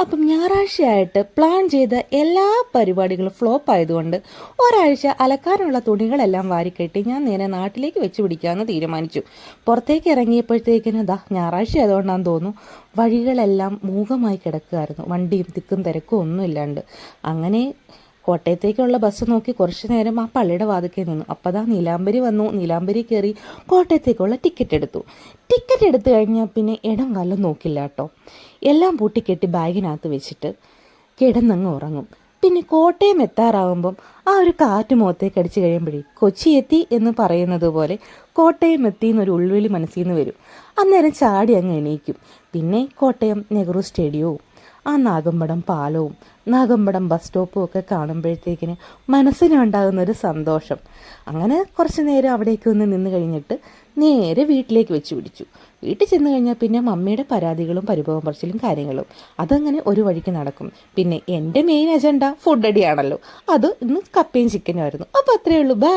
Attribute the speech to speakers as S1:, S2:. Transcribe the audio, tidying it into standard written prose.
S1: അപ്പം ഞായറാഴ്ചയായിട്ട് പ്ലാൻ ചെയ്ത എല്ലാ പരിപാടികളും ഫ്ലോപ്പ് ആയതുകൊണ്ട് ഒരാഴ്ച അലക്കാനുള്ള തുണികളെല്ലാം വാരിക്കെട്ടി ഞാൻ നേരെ നാട്ടിലേക്ക് വെച്ച് പിടിക്കാമെന്ന് തീരുമാനിച്ചു. പുറത്തേക്ക് ഇറങ്ങിയപ്പോഴത്തേക്കിന് ഞായറാഴ്ച ആയതുകൊണ്ടാണെന്ന് തോന്നുന്നു വഴികളെല്ലാം മൂകമായി കിടക്കുകയായിരുന്നു. വണ്ടിയും തിക്കും തിരക്കും ഒന്നും ഇല്ലാണ്ട്. അങ്ങനെ കോട്ടയത്തേക്കുള്ള ബസ് നോക്കി കുറച്ച് നേരം ആ പള്ളിയുടെ വാതിക്കൽ നിന്നു. അപ്പോൾ നീലാംബരി വന്നു. നീലാംബരി കയറി കോട്ടയത്തേക്കുള്ള ടിക്കറ്റ് എടുത്തു. ടിക്കറ്റ് എടുത്തു കഴിഞ്ഞാൽ പിന്നെ ഇടം വല്ലതും നോക്കില്ല കേട്ടോ. എല്ലാം പൂട്ടിക്കെട്ടി ബാഗിനകത്ത് വെച്ചിട്ട് കിടന്നങ്ങ് ഉറങ്ങും. പിന്നെ കോട്ടയം എത്താറാകുമ്പം ആ ഒരു കാറ്റ് മുഖത്തേക്ക് അടിച്ച് കഴിയുമ്പോഴേ കൊച്ചി എത്തി എന്ന് പറയുന്നത് പോലെ കോട്ടയം എത്തി എന്നൊരു ഉൾവിളി മനസ്സിൽ നിന്ന് വരും. അന്നേരം ചാടി അങ്ങ് എണീക്കും. പിന്നെ കോട്ടയം നെഹ്റു സ്റ്റേഡിയവും ആ നാഗമ്പടം പാലവും നാഗമ്പടം ബസ് സ്റ്റോപ്പും ഒക്കെ കാണുമ്പോഴത്തേക്കിന് മനസ്സിനുണ്ടാകുന്നൊരു സന്തോഷം. അങ്ങനെ കുറച്ച് നേരം അവിടേക്ക് നിന്ന് കഴിഞ്ഞിട്ട് നേരെ വീട്ടിലേക്ക് വെച്ച് പിടിച്ചു. വീട്ടിൽ ചെന്ന് കഴിഞ്ഞാൽ പിന്നെ മമ്മിയുടെ പരാതികളും പരിഭവം പറച്ചിലും കാര്യങ്ങളും അതങ്ങനെ ഒരു വഴിക്ക് നടക്കും. പിന്നെ എൻ്റെ മെയിൻ അജണ്ട ഫുഡ് അടിയാണല്ലോ. അത് ഇന്ന് കപ്പയും ചിക്കനും ആയിരുന്നു. അപ്പോൾ അത്രയേ ഉള്ളൂ. ബൈ.